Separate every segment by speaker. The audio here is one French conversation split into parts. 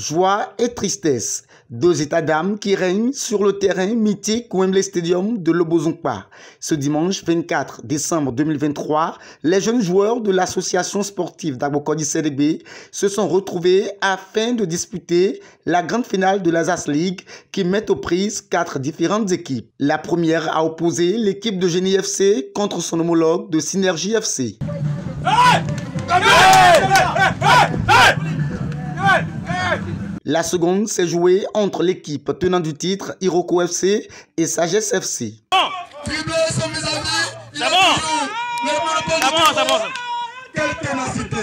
Speaker 1: Joie et tristesse, deux états d'âme qui règnent sur le terrain mythique Wembley Stadium de Lobozongpa. Ce dimanche 24 décembre 2023, les jeunes joueurs de l'association sportive d'Agbokodi CDB se sont retrouvés afin de disputer la grande finale de l'Azas League qui met aux prises 4 différentes équipes. La première a opposé l'équipe de Génie FC contre son homologue de Synergie FC. La seconde s'est jouée entre l'équipe tenant du titre Iroko FC et Sagesse FC.
Speaker 2: Quelle ténacité!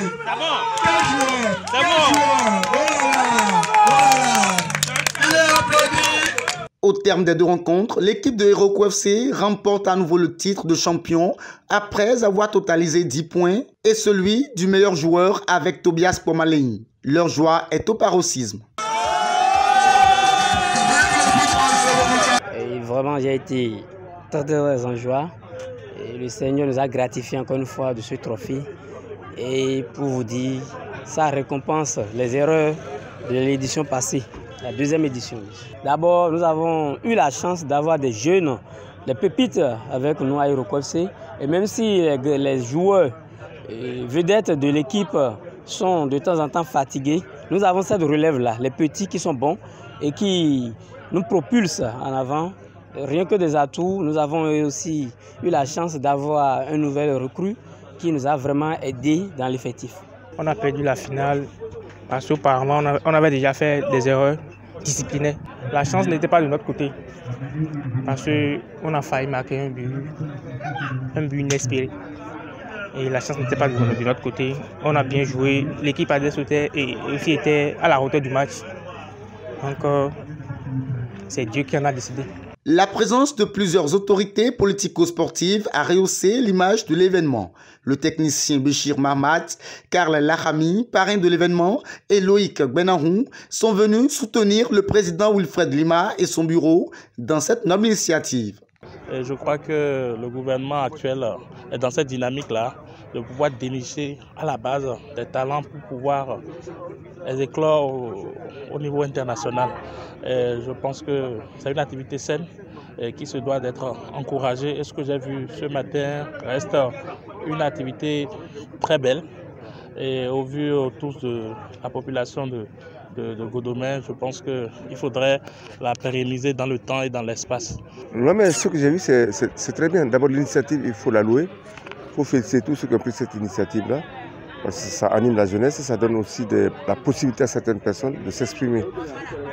Speaker 1: Au terme des deux rencontres, l'équipe de Iroko FC remporte à nouveau le titre de champion après avoir totalisé 10 points et celui du meilleur joueur avec Tobias Pomalei. Leur joie est au paroxysme.
Speaker 3: Et vraiment, j'ai été très en joie. Et le Seigneur nous a gratifié encore une fois de ce trophée. Et pour vous dire, ça récompense les erreurs de l'édition passée, la deuxième édition. D'abord, nous avons eu la chance d'avoir des jeunes, des pépites avec nous à Iroko FC. Et même si les joueurs vedettes de l'équipe sont de temps en temps fatigués, nous avons cette relève-là, les petits qui sont bons et qui nous propulsent en avant. Rien que des atouts, nous avons aussi eu la chance d'avoir un nouvel recrue qui nous a vraiment aidés dans l'effectif.
Speaker 4: On a perdu la finale parce qu'auparavant on avait déjà fait des erreurs disciplinaires. La chance n'était pas de notre côté parce qu'on a failli marquer un but inespéré. Et la chance n'était pas de notre côté. On a bien joué, l'équipe a sauté et aussi était à la hauteur du match. Donc c'est Dieu qui en a décidé.
Speaker 1: La présence de plusieurs autorités politico-sportives a rehaussé l'image de l'événement. Le technicien Béchir Mahmat, Karl Lahami, parrain de l'événement, et Loïc Benahou sont venus soutenir le président Wilfred Lima et son bureau dans cette noble initiative.
Speaker 5: Et je crois que le gouvernement actuel est dans cette dynamique-là de pouvoir dénicher à la base des talents pour pouvoir les éclore au niveau international. Et je pense que c'est une activité saine qui se doit d'être encouragée. Et ce que j'ai vu ce matin reste une activité très belle. Et au vu tous de la population de Godomè, je pense qu'il faudrait la pérenniser dans le temps et dans l'espace.
Speaker 6: Non, mais ce que j'ai vu, c'est très bien. D'abord, l'initiative, il faut la louer. Il faut féliciter tous ceux qui ont pris cette initiative-là. Parce que ça anime la jeunesse et ça donne aussi la possibilité à certaines personnes de s'exprimer.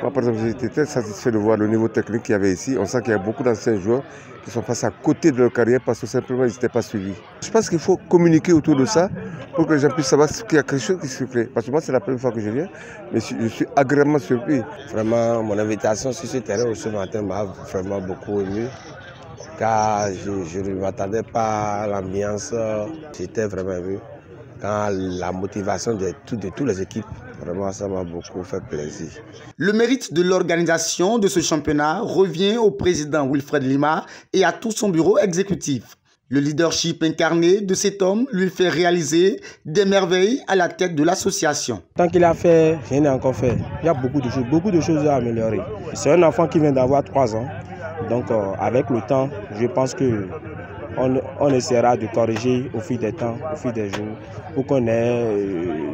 Speaker 6: Moi, par exemple, j'ai été très satisfait de voir le niveau technique qu'il y avait ici. On sent qu'il y a beaucoup d'anciens joueurs qui sont passés à côté de leur carrière parce que simplement ils n'étaient pas suivis. Je pense qu'il faut communiquer autour de ça pour que les gens puissent savoir qu'il y a quelque chose qui se fait. Parce que moi, c'est la première fois que je viens, mais je suis agréablement surpris.
Speaker 7: Vraiment, mon invitation sur ce terrain ce matin m'a vraiment beaucoup ému. Car je ne m'attendais pas à l'ambiance. J'étais vraiment ému. Quand la motivation de toutes les équipes, vraiment ça m'a beaucoup fait plaisir.
Speaker 1: Le mérite de l'organisation de ce championnat revient au président Wilfred Lima et à tout son bureau exécutif. Le leadership incarné de cet homme lui fait réaliser des merveilles à la tête de l'association.
Speaker 8: Tant qu'il a fait, rien n'est encore fait. Il y a beaucoup de choses à améliorer. C'est un enfant qui vient d'avoir 3 ans. Donc avec le temps, je pense que on essaiera de corriger au fil des temps, au fil des jours, pour qu'on ait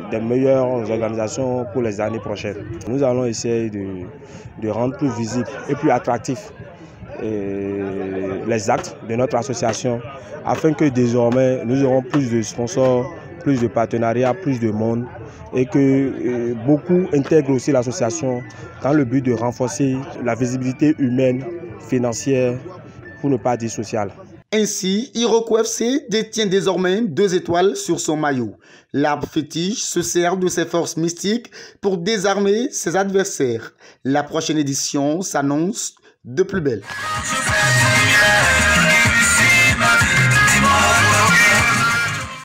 Speaker 8: des meilleures organisations pour les années prochaines. Nous allons essayer de rendre plus visible et plus attractif les actes de notre association, afin que désormais nous aurons plus de sponsors, plus de partenariats, plus de monde, et que beaucoup intègrent aussi l'association dans le but de renforcer la visibilité humaine, financière, pour ne pas dire sociale.
Speaker 1: Ainsi, Iroko FC détient désormais 2 étoiles sur son maillot. L'arbre fétiche se sert de ses forces mystiques pour désarmer ses adversaires. La prochaine édition s'annonce de plus belle.